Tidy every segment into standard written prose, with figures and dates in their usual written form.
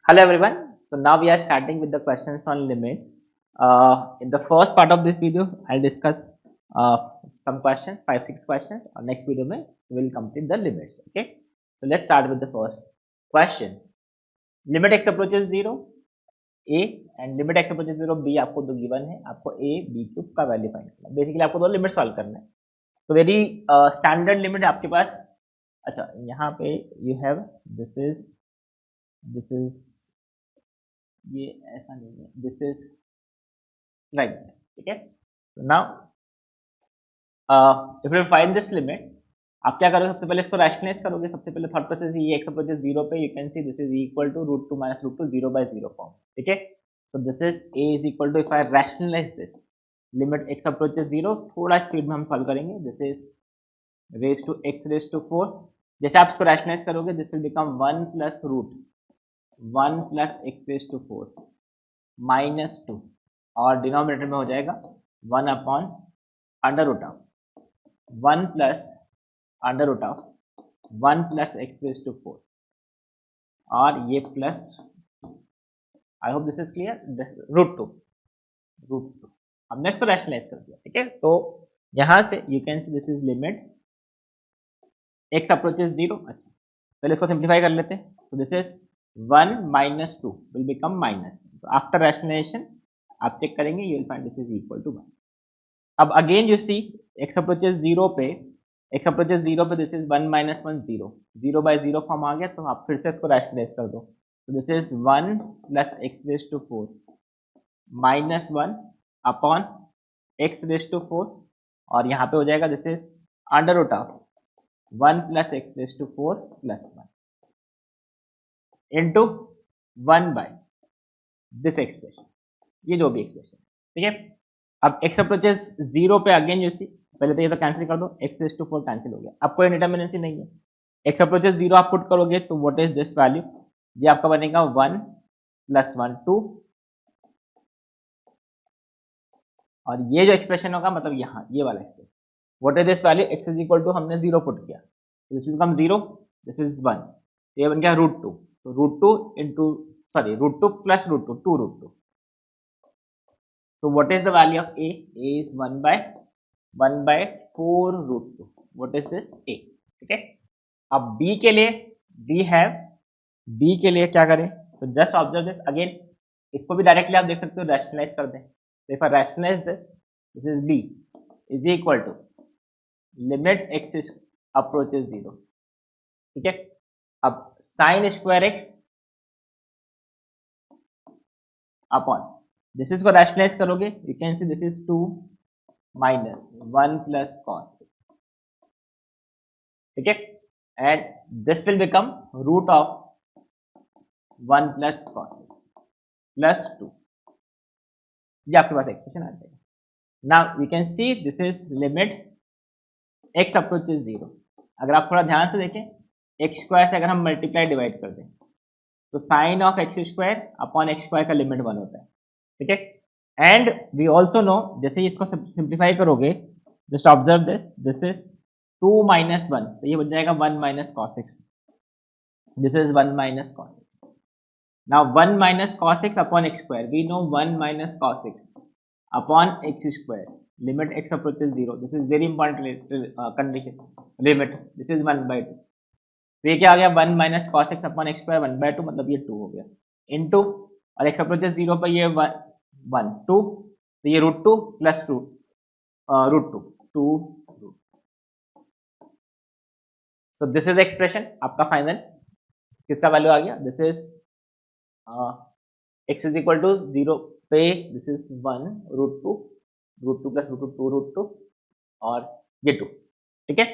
Hello everyone. So now we are starting with the questions on limits. In the first part of this video, I'll discuss uh, some questions, 5-6 questions. Or next video, में we will complete the limits. Okay. So let's start with the first question. Limit x approaches 0, a and limit x approaches 0, b आपको दो given है. आपको a, b cube का value find करना है. Basically आपको दो लिमिट सॉल्व करना है. तो वेरी स्टैंडर्ड लिमिट आपके पास. अच्छा, यहाँ पे यू हैव दिस इज ये ऐसा नहीं है, दिस इज लाइक दिस. ठीक है. Now if you find this limit, आप क्या करोगे? सबसे पहले इसको रैशनलाइज करोगे. सबसे पहले थॉट प्रोसेस ये एक्स अप्रोचेस 0 पे you can see this is equal to √2 - √2 0/0 form. ठीक है. So this is a is equal to, if I rationalise this limit x approaches 0, थोड़ा स्पीड में हम सॉल्व करेंगे. This is raise to x raise to 4. जैसे आप इसको rationalise करोगे, this will become 1 plus √1 plus x raise to 4 -2, और denominator में हो जाएगा 1 upon under root of 1 plus under root of 1 plus x raise to 4, और ये plus, I hope this is clear, √2. हमने इसको रैशनलाइज कर दिया. ठीक है. तो यहां से you can see this is limit x approaches 0. अच्छा, पहले इसको सिंप्लीफाई कर लेते हैं. तो this is 1 - 2 will become minus. तो आफ्टर रैशनलाइजेशन आप चेक करेंगे, you will find this is equal to 1. अब again you see x approaches 0 पे दिस इज 1 - 1 0, 0/0 फॉर्म आ गया. तो आप फिर से इसको रैशनलाइज कर दो. तो this is 1 plus x raise to 4 -1 upon x raise to 4, और यहाँ पे हो जाएगा this is under root of 1 plus x raise to 4 plus 1 into 1 by this expression, ये जो भी एक्सप्रेशन. ठीक है. अब x अप्रोचेस 0 पे अगेन यू सी, पहले तो ये तो कैंसिल कर दो, x रेज टू 4 कैंसिल हो गया. अब कोई डिटर्मिनेंसी नहीं है. x अप्रोचेस 0 आप पुट करोगे तो व्हाट इज दिस वैल्यू? ये आपका बनेगा 1 प्लस 1 2, और ये जो एक्सप्रेशन होगा, मतलब यहाँ ये वाला expression, what is this value? x is equal to, हमने 0 पुट किया, this will become 0, this is 1, ये बन गया √2. तो √2 into, sorry, √2 plus √2, 2√2. So what is the value of a? A is 1/4 √2. What is this? a. ठीक है. अब b के लिए b के लिए क्या करें? तो जस्ट ऑब्जर्व दिस अगेन. इसको भी डायरेक्टली आप देख सकते हो, रैशनलाइज कर दें. तो if I rationalise this is b is equal to limit x approaches 0. ठीक है. अब sine square x upon this is को रैशनलाइज करोगे, you can see this is 2 minus 1 plus cos. ठीक है. And this will become root of 1 plus cos plus 2. ये आपके पास एक्सप्रेशन आ जाएगा. Now you can see this is limit x approaches 0. अगर आप थोड़ा ध्यान से देखें, x स्क्वायर से अगर हम मल्टीप्लाई डिवाइड कर दें, तो sine of x square upon x square का लिमिट 1 होता है. ठीक है. एंड वी ऑल्सो नो, जैसे ही इसको सिंप्लीफाई करोगे, जस्ट ऑब्जर्व दिस इज 2 - 1, तो ये बन जाएगा 1 - cos x. This is 1 - cos x. Now 1 - cos x upon x square, we know 1 - cos x upon x square, limit x approaches 0. This is very important condition. Limit this is 1/2. तो ये क्या आ गया? 1 - cos x upon x square 1/2, मतलब ये 2 हो गया, into, और x approaches 0 पर ये 1 2, तो ये √2 plus √2 2. So this is expression आपका फाइनल. किसका वैल्यू आ गया? This is x is equal to 0 पे दिस इज 1 √2 प्लस √2 और ये 2. ठीक है.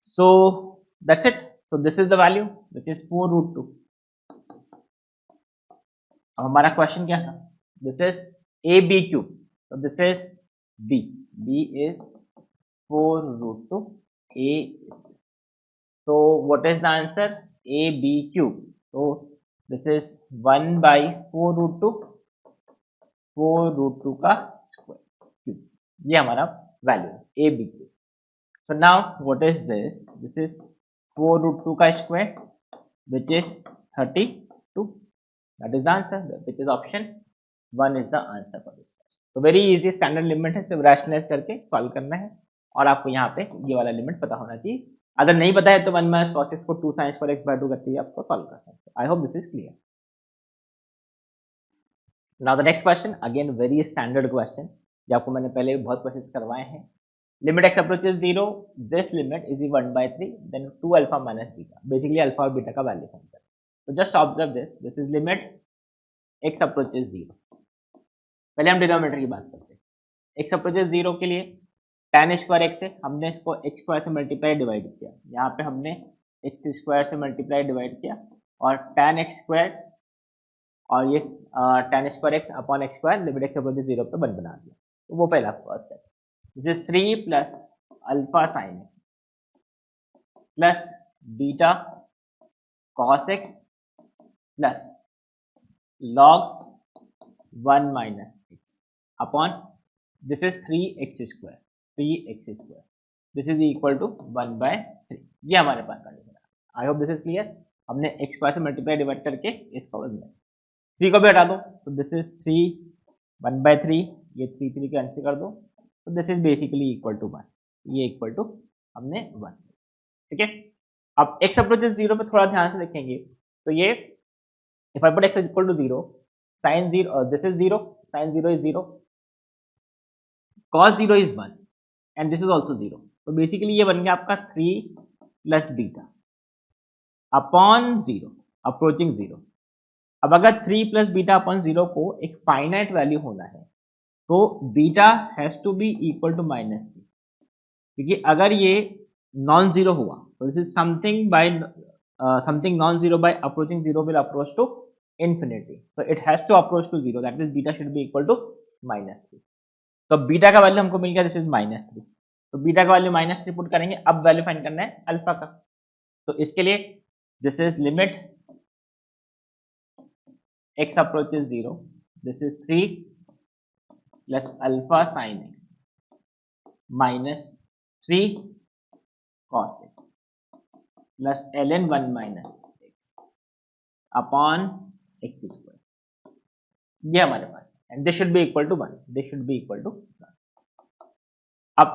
So that's it. So this is the value which is 4√2. अब हमारा क्वेश्चन क्या था? This is a b cube. so this is b is 4√2 a. so what is the answer? a b cube. so this is 1/4√2 का square cube. ये हमारा value है a b cube. so now what is this? this is 4√2 का square which is 32. That is the answer, which is option 1 is the answer for this. तो very easy standard limit है, सिर्फ rationalise करके solve करना है और आपको यहाँ पे ये वाला लिमिट पता होना चाहिए। अगर नहीं पता है तो 1 माइनस cos x को 2 sin square x by 2 करके आप उसको सॉल्व कर सकते हैं। I hope this is clear. Now the next question, again very standard question, जो आपको मैंने पहले भी बहुत क्वेश्चन करवाए हैं। Limit x approaches 0, this limit is 1/3 then 2 alpha minus beta, basically alpha और बीटा का वैल्यू फाइंड करें। तो just observe this is limit x approaches 0। पहले हम डिनोमिनेटर की बात करते हैं। x अप्रोचेस 0 के लिए tan स्क्वायर x से हमने इसको x स्क्वायर से मल्टीप्लाई डिवाइड किया, यहाँ पे हमने x स्क्वायर से मल्टीप्लाई डिवाइड किया और tan x स्क्वायर और ये tan square x upon x square limit x approaches 0 पे 1 बना दिया। तो वो पहला फर्स्ट है। This is 3 plus alpha sine x plus beta cos x plus log 1 minus x upon this is 3x square this is equal to 1/3। ये हमारे पास कंडीशन है। I hope this is clear. हमने x स्क्वायर से multiply divide करके इसका 3 को भी हटा दो तो दिस इज 3 1/3, ये 3 कैंसिल कर दो तो this is basically equal to 1, ये इक्वल टू हमने 1। ठीक है, अब x अप्रोचेस 0 पे थोड़ा ध्यान से देखेंगे तो ये if I put x equal to 0 sin 0 this is 0 sin 0 is 0 cos 0 is 1 and this is also 0। तो बेसिकली ये बन गया आपका 3 प्लस बीटा अपॉन 0 अप्रोचिंग 0। अब अगर 3 प्लस बीटा अपॉन 0 को एक फाइनाइट वैल्यू होना है तो beta has to be equal to -3, क्योंकि अगर ये नॉन जीरो हुआ तो this is something non zero by approaching 0 will approach to infinity, so it has to approach to 0, that means beta should be equal to -3। तो beta का value हमको मिल गया, this is -3। तो बीटा का value -3 put करेंगे। अब value find करना है अल्फा का, तो इसके लिए this is limit x approaches 0, this is 3 plus alpha sin x minus 3 cos x plus ln 1 minus x upon x square। ये हमारे पास है and this should be equal to 1, this should be equal to 1। अब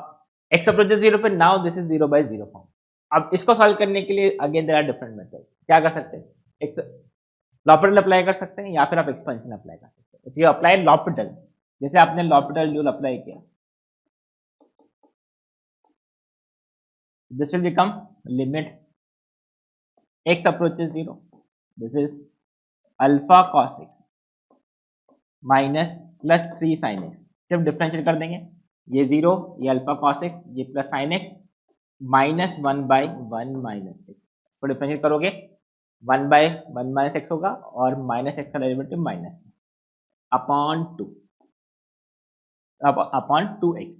x approaches 0 पे now this is 0/0 form. अब इसको solve करने के लिए again there are different methods. क्या कर सकते हैं, x लॉपिटल अप्लाई कर सकते हैं या फिर आप एक्सपेंशन अप्लाई कर सकते हैं। इफ यू अप्लाई लॉपिटल, जैसे आपने लॉपिटल रूल अप्लाई किया, this will become limit x approaches 0, this is alpha cos x minus plus 3 sin x। सिर्फ डिफरेंशिएट कर देंगे, ये 0, ये अल्फा cos x, ये plus sin x minus 1/1 minus x। इसको डिफरेंशिएट करोगे 1/1 माइनस एक्स होगा और माइनस एक्स का डेरिवेटिव माइनस में अपॉन 2x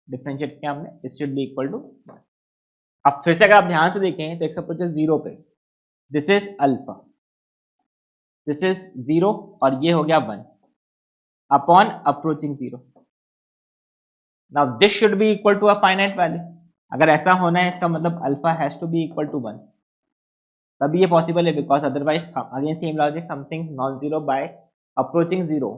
डिफरेंशिएट किया हमने, this should be equal to 1। अब फिर से अगर आप ध्यान से देखें तो x अप्रोचेस 0 पे this is alpha, this is 0 और ये हो गया 1 upon approaching 0। Now this should be equal to a finite value. अगर ऐसा होना है इसका मतलब alpha has to be equal to 1, तभी ये पॉसिबल है, because otherwise again same logic, something non zero by approaching 0,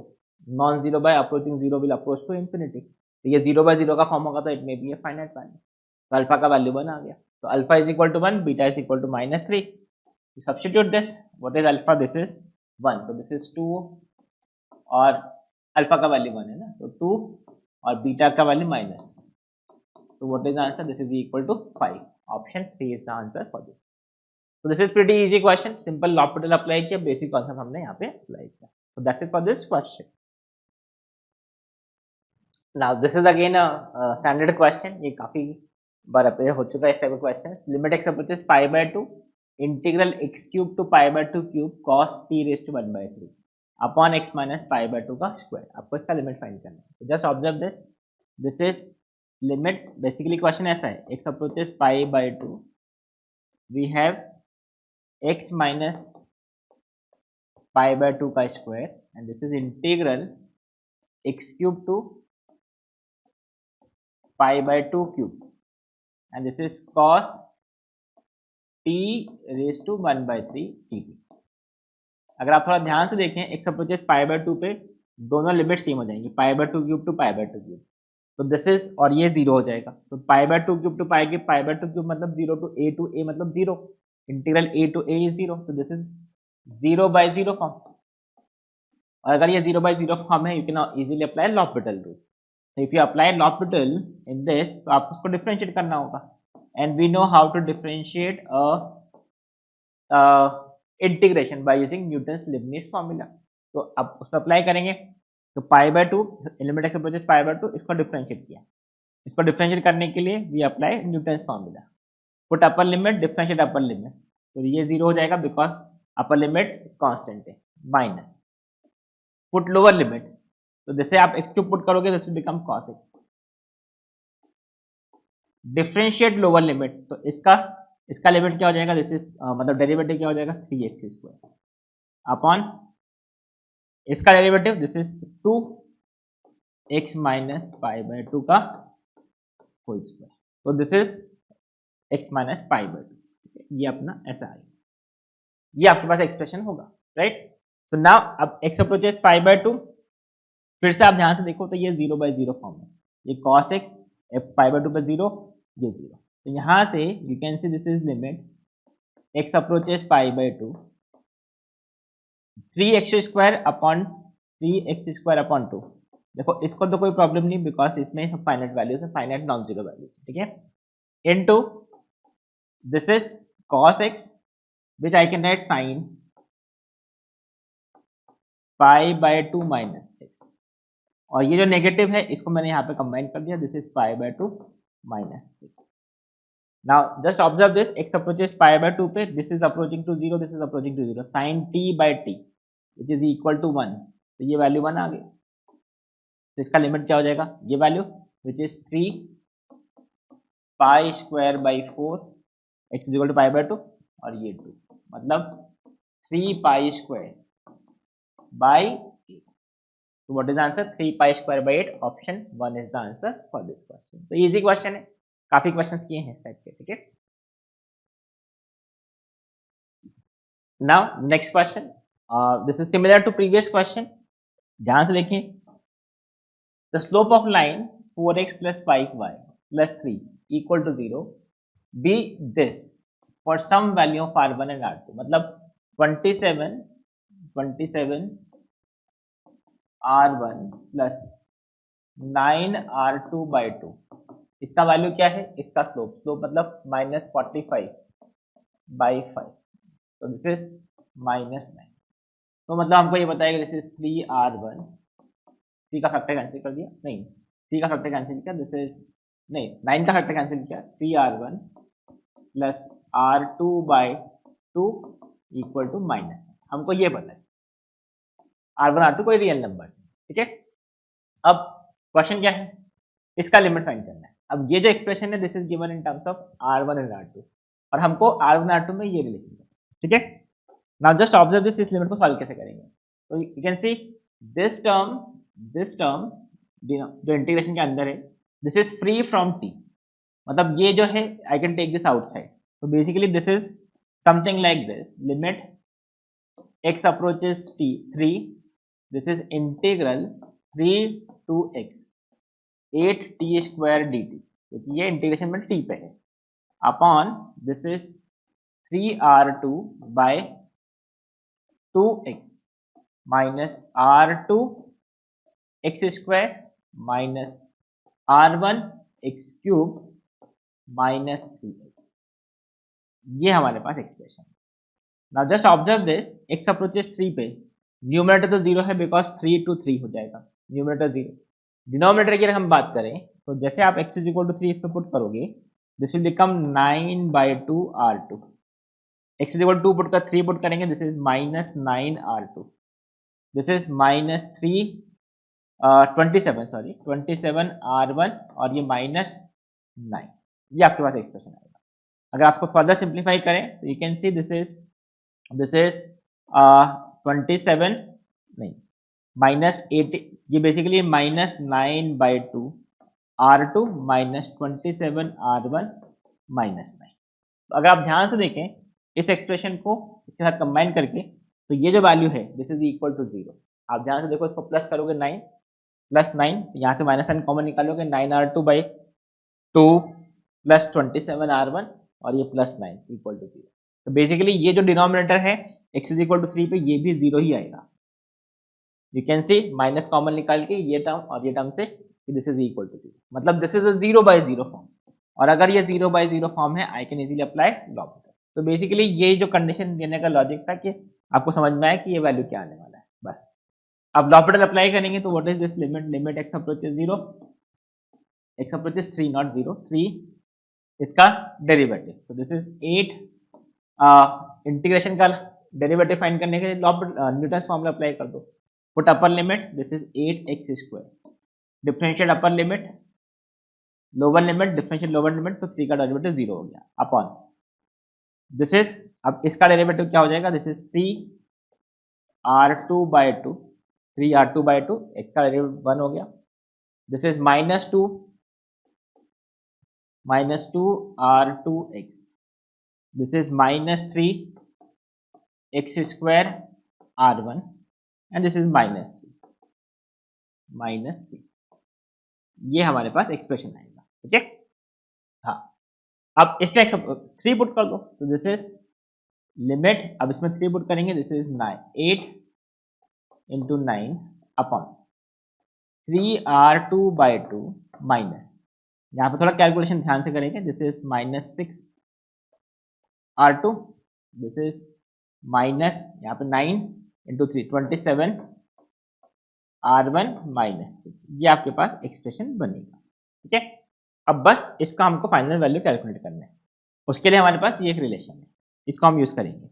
non zero by approaching 0 will approach to infinity. तो ये 0/0 का फॉर्म होगा तो it may be a finite value. तो alpha का वैल्यू 1 आ गया, तो alpha is equal to 1, beta is equal to -3। Substitute this, what is alpha, this is 1, तो दिस इज 2 और अल्फा का वैल्यू 1 है ना, तो 2 और बीटा का वैल्यू -3, तो what is the answer, this is equal to 5। Option 3 is the answer for this. So this is pretty easy question, simple L'Hopital apply किया, बेसिक कॉन्सेप्ट हमने यहाँ पे अप्लाई किया। So that's it for this question. Now this is again a standard question, ये काफी बार appear हो चुका है इस type of question. Limit x approaches π/2 integral x cube to π/2 cube cos t raise to 1/3 upon x minus π/2 का square. आपको इसका limit find करना है। Just observe this, this is limit, basically question ऐसा है, x approaches π/2 we have x minus π/2 का square and this is integral x cube to π/2 cube and this is cos t raised to 1/3 dt। अगर आप थोड़ा ध्यान से देखें x approaches π/2 पे दोनों लिमिट सेम हो जाएंगी, π/2 क्यूब टू π/2 क्यूब। तो दिस इज, और ये 0 हो जाएगा, तो π/2 क्यूब टू π/2 क्यूब मतलब 0 टू a मतलब 0, integral a to a is 0, तो दिस इज 0/0 फॉर्म। और अगर ये 0/0 फॉर्म है, you can easily apply l'Hopital rule. So if you apply l'Hopital in this, तो आपको उसको डिफरेंशिएट करना होगा, and we know how to differentiate a integration by using Newton's Leibniz formula। तो अब उसमें अप्लाई करेंगे, तो π/2 लिमिट x अप्रोचेस π/2, इसको डिफरेंशिएट किया, इसको डिफरेंशिएट करने के लिए we apply Newton's formula, put upper limit differentiate upper limit, तो ये 0 हो जाएगा बिकॉज अपर लिमिट कांस्टेंट है, माइनस पुट लोअर लिमिट, तो जैसे आप x क्यूब पुट करोगे this will become cos x, differentiate lower limit, तो इसका लिमिट क्या हो जाएगा, दिस इज मतलब डेरिवेटिव क्या हो जाएगा 3x² अपॉन इसका derivative this is 2x minus π/2 का होल स्क्वायर, तो दिस इज x माइनस π/2, ये अपना ऐसा आएगा, ये आपके पास एक्सप्रेशन होगा, राइट। सो नाउ अब x अप्रोचेस π/2, फिर से आप ध्यान से देखो तो ये 0/0 फॉर्म है, ये cos x π/2 पे 0, ये 0, तो यहां से you can see this is limit x approaches π/2 3x² upon 3x² upon 2। देखो इसको तो कोई प्रॉब्लम नहीं बिकॉज इसमें सब फाइनाइट वैल्यूज है, फाइनाइट नॉन जीरो वैल्यूज, ठीक है, into this is cos x which I can write sin π/2 minus x, और ये जो नेगेटिव है इसको मैंने यहाँ पे कंबाइन कर दिया, this is π/2 minus x। Now just observe this, x approaches π/2 पे this is approaching to 0, this is approaching to 0, sin t/t which is equal to 1, तो ये वैल्यू 1 आ गई, तो इसका लिमिट क्या हो जाएगा, ये value which is 3 π²/4 x is equal to π/2, और ये 2 मतलब 3π² by 8, so what is the answer, 3π² by 8, option 1 is the answer for this question। तो इजी क्वेश्चन है, काफी क्वेश्चंस किए हैं इस टाइप के, ठीक है। Now next question, this is similar to previous question, ध्यान से देखिए, the slope of line 4x + 5y + 3 equal to 0 be this for some value of r1 and r2, मतलब 27 r1 plus 9r2/2, इसका वैल्यू क्या है, इसका स्लोप मतलब -45/5, तो दिस इज -9, तो मतलब हमको ये बताएगा दिस इज 3r1, 3 का फैक्टर कैंसिल कर दिया, नहीं 3 का फैक्टर कैंसिल किया, दिस इज नहीं 9 का फैक्टर कैंसिल किया, 3r1 plus r2/2 equal to -, हमको ये पता है r1 r2 कोई रियल नंबर है, ठीक है। अब क्वेश्चन क्या है, इसका लिमिट फाइंड करना है। अब ये जो एक्सप्रेशन है this is given in terms of r1 and r2, और हमको r1 r2 में ये लिखना है, ठीक है। नाउ जस्ट ऑब्जर्व दिस, इस लिमिट को सॉल्व कैसे करेंगे, तो you can see this term जो इंटीग्रेशन के अंदर है this is free from t, मतलब ये जो है I can take this outside, तो basically this is something like this, limit x approaches t 3, this is integral 3 to x 8t² dt, क्योंकि ये इंटीग्रेशन में t पे है, upon this is 3r2 by 2x minus r2 x² minus r1 x³ minus 3x, ये हमारे पास expression है। Now just observe this, x approaches 3 पे numerator तो 0 है बिकॉज 3 to 3 हो जाएगा, न्यूमरेटर 0, डिनोमिनेटर की अगर हम बात करें तो जैसे आप x = 3 इस पे पुट करोगे this will become 9/2 r2, x = 2 put कर 3 पुट करेंगे this is -9 r2, this is -27 r1, और ये -9, ये आपके पास एक्सप्रेशन आएगा। अगर आपको फर्दर सिंप्लीफाई करें तो you can see this is 27 नहीं -8, ये बेसिकली -9/2 r2 -27 r1 -9। तो अगर आप ध्यान से देखें इस एक्सप्रेशन को इसके साथ कंबाइन करके तो ये जो वैल्यू है दिस इज इक्वल टू 0। आप ध्यान से देखो, इसको प्लस करोगे 9 प्लस 9, यहाँ से माइनस साइन कॉमन निकालोगे, 9r2/2 प्लस 27r1 और ये प्लस 9 इक्वल टू 0। तो बेसिकली ये जो डिनोमिनेटर है x इज इक्वल टू 3 पे ये भी 0 ही आएगा। You can C minus common निकाल के ये टर्म और ये टर्म से दिस इज इक्वल टू 0, मतलब दिस इज अ 0/0 फॉर्म। और अगर ये 0/0 फॉर्म है I can easily apply L'Hopital. तो बेसिकली ये जो कंडीशन देने का लॉजिक था कि आपको समझ में आया कि ये वैल्यू क्या आने वाला है बस। अब लॉपिटल अप्लाई करेंगे तो what is this limit, limit x approaches 0, x approaches 3 not 0, 3 इसका डेरिवेटिव। तो दिस इज 8 इंटीग्रेशन का डेरिवेटिव फाइंड करने के लिए न्यूटन्स फॉर्मूला अप्लाई कर दो। Put upper limit this is 8x², differentiate upper limit, lower limit, differentiate lower limit, तो 3 का डेरिवेटिव 0 हो गया अपॉन दिस इज, अब इसका डेरिवेटिव क्या हो जाएगा, this is 3r2/2, 3r2/2, x का डेरिवेटिव 1 हो गया, this is -2r2x, this is -3x²r1 and this is -3 ये हमारे पास एक्सप्रेशन आएगा। ठीक है, हाँ अब इसमें 3 पुट कर दो, तो दिस इज लिमिट, अब इसमें 3 पुट करेंगे, this is 8 × 9 upon 3r2/2 minus, यहाँ पे थोड़ा कैलकुलेशन ध्यान से करेंगे, this is -6r2, this is minus यहाँ पे 9 × 3 27r1 -3, ये आपके पास एक्सप्रेशन बनेगा। ठीक है, अब बस इसका हमको फाइनल वैल्यू कैलकुलेट करना है। उसके लिए हमारे पास ये एक रिलेशन है, इसको हम यूज करेंगे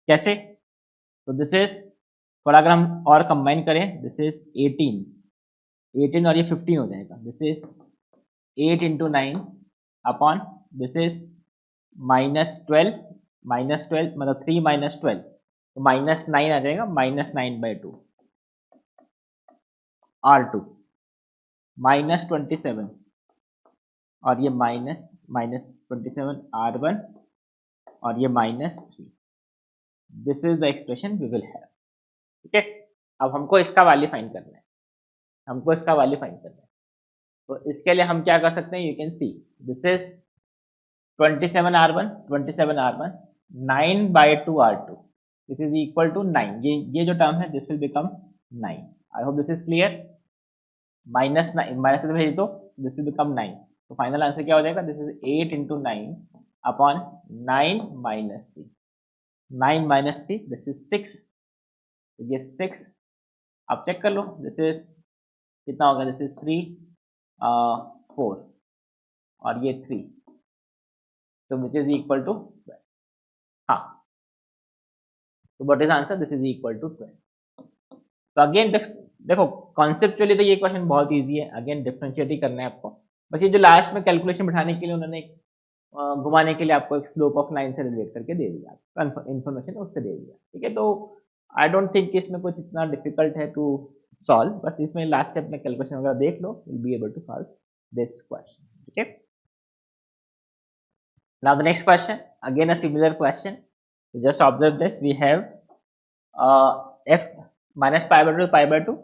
कैसे, तो दिस इज, थोड़ा अगर हम और कंबाइन करें, दिस इज 18 और ये 15 हो जाएगा, this is 8 × 9 upon this is -12 मतलब 3 - 12 तो -9 आ जाएगा, -9/2 r2 -27 और ये -27 r1 और ये -3, this is the expression we will have. ठीक है, अब हमको इसका वैल्यू फाइंड करना है, तो इसके लिए हम क्या कर सकते हैं, you can see this is 27r1 9/2 r2, this is equal to 9, ये जो टर्म है this will become 9। I hope this is clear. Minus से भेज दो, दिस विल बिकम 9, तो फाइनल आंसर क्या हो जाएगा, this is 8 × 9 upon 9 - 3, this is 6, ये 6, आप चेक कर लो, दिस इज कितना होगा, दिस इज 3 4 और ये 3, तो विच इज इक्वल टू 12। हाँ, तो what is answer, this is equal to 12। तो अगेन देखो कॉन्सेप्चुअली तो ये क्वेश्चन बहुत इजी है, अगेन डिफरेंशिएट ही करना है आपको, बस ये जो लास्ट में कैलकुलेशन बिठाने के लिए उन्होंने घुमाने के लिए आपको एक स्लोप ऑफ लाइन से रिलेट करके दे दिया, इन्फॉर्मेशन उससे दे दिया। ठीक है, तो आई डोंट थिंक इसमें कुछ इतना डिफिकल्ट है टू सॉल्व, बस इसमें लास्ट स्टेप में कैलकुलेशन वगैरह देख लो, will be able to solve this question. ठीक है, now the next question, again a similar question, so just observe this, we have f -π/2 to π/2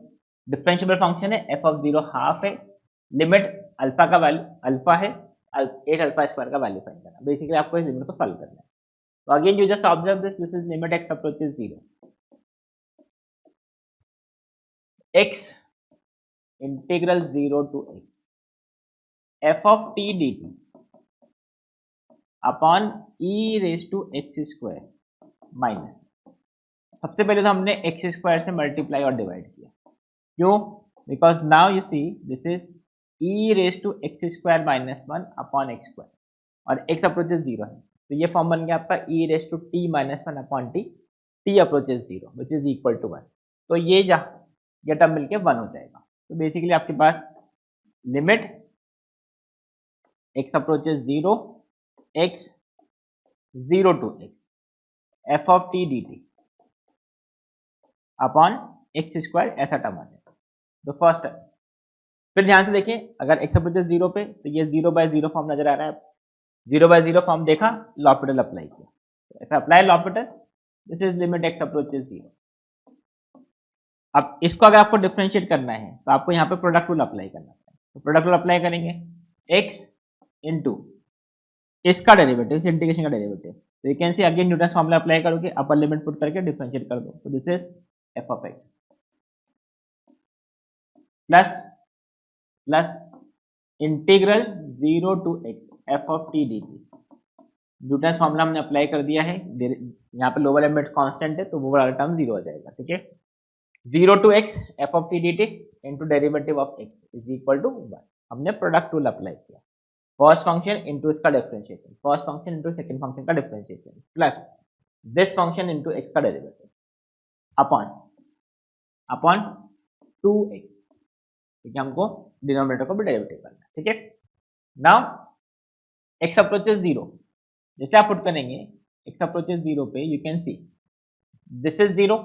differentiable function है, f of 0 हाफ है, limit alpha का value alpha है, 8α² का value find करना, basically आपको इस लिमिट को सॉल्व करना है। तो again you just observe this, this is limit x approaches 0, x integral 0 to x f of t dt upon e⁻x² minus, सबसे पहले तो हमने x² से मल्टीप्लाई और डिवाइड किया, क्यों, because now you see this is e⁻x² - 1 upon x² और x approaches 0 है, तो ये फॉर्म बन गया आपका e⁻t - 1 upon t approaches 0 which is equal to 1, तो ये टर्म मिलके 1 हो जाएगा। तो बेसिकली आपके पास limit x approaches 0 x 0 to x f of t dt upon x² ऐसा टर्म आ जाएगा, तो फर्स्ट टर्म। फिर ध्यान से देखिए, अगर x अप्रोचेस 0 पे तो ये 0/0 फॉर्म नजर आ रहा है, 0/0 फॉर्म देखा, लॉपिटल अप्लाई किया, apply L'Hopital, this is limit x approaches 0। अब इसको अगर आपको डिफरेंशिएट करना है तो आपको यहाँ पे प्रोडक्ट रूल अप्लाई करना है। तो प्रोडक्ट रूल अप्लाई करेंगे, x इंटू इसका डेरिवेटिव, इस इंटीग्रेशन का डेरिवेटिव, तो you can see again Newton's formula apply करोगे, अपर लिमिट पुट करके डिफरेंशिएट कर दो, तो this is f of x plus plus integral 0 to x F of T D t. Newton's formula हमने apply कर दिया है, यहाँ पे लोअर लिमिट कांस्टेंट है तो वो वाला टर्म 0 हो जाएगा, ठीक है। 0 to x F of T D T into derivative of x is equal to 1। हमने प्रोडक्ट रूल अप्लाई किया, फर्स्ट फंक्शन इंटू इसका differentiation, first function into second function का differentiation, plus this function into x का derivative upon upon 2x, ठीक है। हमको denominator को भी डेरिवेटिव करना है, ठीक है। नाउ x अप्रोचेस 0, जैसे आप पुट करेंगे x अप्रोचेस 0 पे, you can see this is 0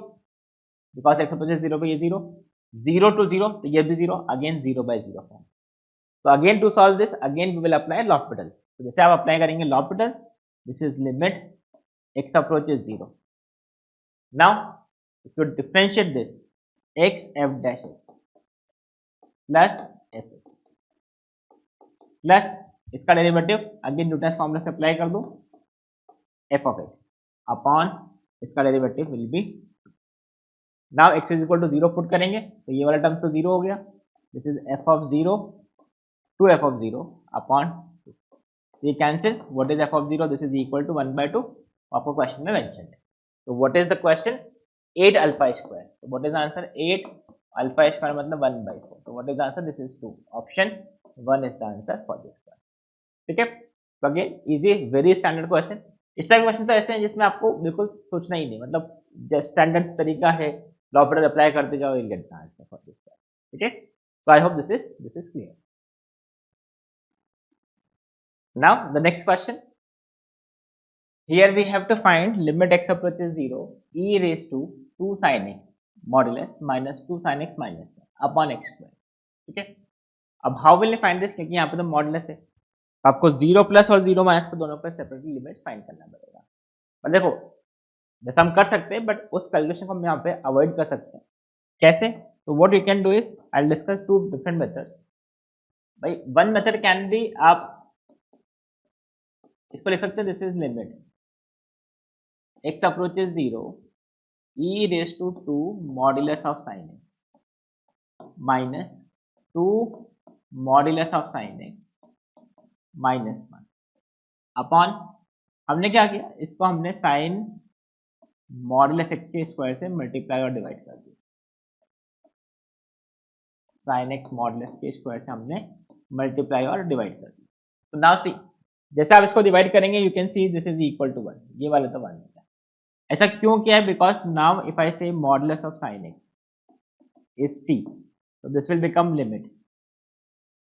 because x approaches 0 पे ये 0, 0 टू 0 तो ये भी 0, अगेन 0 बाय 0 फॉर्म। तो again to solve this, again we will apply L'Hopital. तो जैसे आप अप्लाई करेंगे L'Hopital, this is limit x approaches 0। Now if you differentiate this, x f dash x plus fx plus इसका derivative again Newton's formula से apply कर दो, f of x upon इसका derivative will be, now x is equal to 0 put करेंगे तो ये वाला term तो 0 हो गया, this is f of 0 to f of 0 upon ये cancel, what is f of 0, this is equal to 1/2, आपको क्वेश्चन में मेंशन है। तो what is the question, 8 alpha square, तो what is answer, 8 alpha square मतलब 1/4, तो what is answer, this is 2, option 1 is the answer for this question, ठीक है। तो again easy, very standard question. इस टाइप क्वेश्चन तो ऐसे हैं जिसमें आपको बिल्कुल सोचना ही नहीं, मतलब जो स्टैंडर्ड तरीका है, लॉपिटल अप्लाई करते जाओ, you get the answer for this, ठीक है। So I hope this is clear. Now the next question, here we have to find limit x approaches 0 e raised to 2 sin x modulus minus 2 sin x minus 1 upon x square, ठीक है। अब how will you find this, क्योंकि यहाँ पे तो modulus है, आपको 0 plus और 0 माइनस पे दोनों पे सेपरेटली लिमिट फाइंड करना पड़ेगा। और देखो जैसा हम कर सकते हैं, बट उस कैलकुलेशन को हम यहाँ पे अवॉइड कर सकते हैं, कैसे, तो what you can do is, I will discuss two different methods. भाई वन मेथड कैन बी, आप इसको लिख सकते हैं, this is limit x approaches 0 e raise to 2 modulus of sine x minus 2 modulus of sine x minus 1 upon, हमने क्या किया, इसको हमने साइन मॉड्यूलस x के स्क्वायर से मल्टीप्लाई और डिवाइड कर दिया, साइन x मॉड्यूलस के स्क्वायर से हमने मल्टीप्लाई और डिवाइड कर दिया। तो नाउ सी, जैसे आप इसको डिवाइड करेंगे, you can see this is equal to 1, ये वाला तो 1 है। ऐसा क्यों किया है, बिकॉज नाउ इफ आई से modulus of sine x is t, तो this will become limit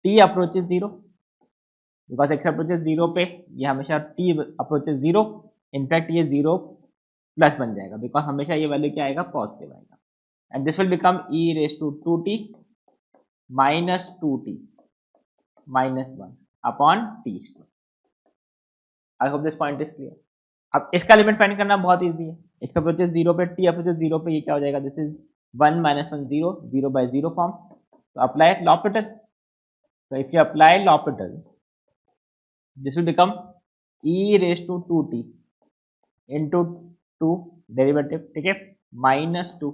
t approaches 0, because x approaches 0 पे ये हमेशा t अप्रोचेस 0, इनफैक्ट ये 0 प्लस बन जाएगा, बिकॉज हमेशा ये वैल्यू क्या आएगा, पॉजिटिव आएगा, and this will become e raise to 2t minus 2t minus 1 upon t square. I hope this point is clear. अब इसका लिमिट फाइंड करना बहुत इजी है, x अप्रोचेस 0 पे, t अप्रोचेस 0 पे ये क्या हो जाएगा, this is 1 minus 1 0, 0 by 0 form, तो अप्लाई लॉपिटल, तो if you apply L'Hopital this will become e raise to 2t into 2 derivative, ठीक है, माइनस 2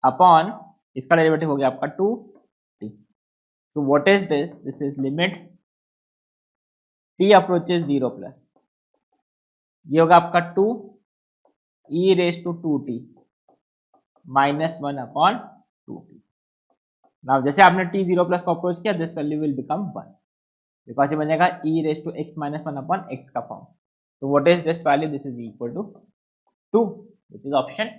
अपॉन इसका डेरिवेटिव हो गया आपका 2t। So what is this, this is limit t approaches 0 plus, ये होगा आपका 2 e raise to 2t minus 1 upon 2t। Now जैसे आपने t 0 प्लस को अप्रोच किया, this value will become 1, because ये बनेगा e raise to x minus 1 upon x का फॉर्म। तो what is this value, this is equal to 2, which is option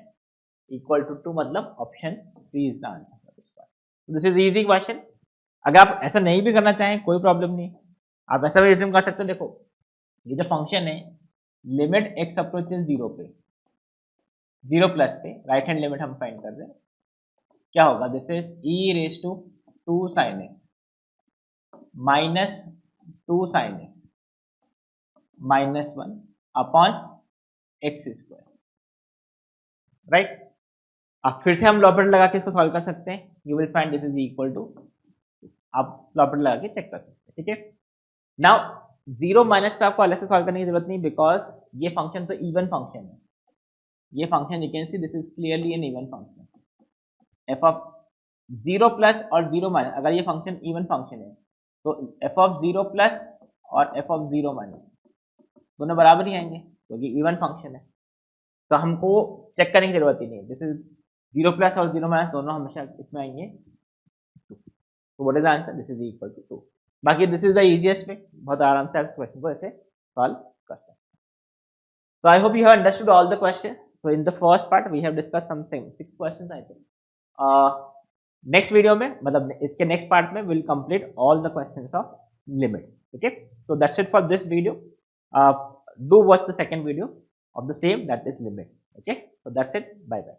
equal to 2, मतलब option 3 is the answer for this question. This is easy question. अगर आप ऐसा नहीं भी करना चाहें कोई प्रॉब्लम नहीं, आप ऐसा भी रिज्यूम कर सकते हैं। देखो ये जो फंक्शन है, लिमिट x अप्रोचेस 0 पे, 0 प्लस पे राइट हैंड लिमिट हम फाइंड कर रहे हैं, क्या होगा, this is e raise to 2 sin x minus 2 sin x minus 1 upon x square. Right. अब फिर से हम लॉपरेटर लगा के इसको सॉल्व कर सकते हैं, you will find this is equal to, आप लॉपरेटर लगा के चेक कर सकते हैं, ठीक है। नाउ 0 माइनस पे आपको अलग से सॉल्व करने की जरूरत नहीं, बिकॉज ये फंक्शन तो इवन फंक्शन है, ये function you can see this is clearly an even function. F of 0 plus और 0 माइनस, अगर ये फंक्शन इवन फंक्शन है तो एफ ऑफ 0 प्लस और एफ ऑफ 0 माइनस दोनों बराबर ही आएंगे क्योंकि इवन फंक्शन है, तो हमको चेक करने की जरूरत ही नहीं है। दिस इज 0 प्लस और 0 माइनस दोनों हमेशा इसमें आएंगे 2, तो what is the answer, this is equal to 2। बाकी this is the easiest way, बहुत आराम से आप इस क्वेश्चन को ऐसे सॉल्व कर सकते हैं। So I hope you have understood all the questions. So in the first part we have discussed something 6 questions I think. Next video में मतलब इसके next part में we'll complete all the questions of limits. Okay. So that's it for this video. Do watch the second video of the same, that is limits. Okay. So that's it. Bye bye.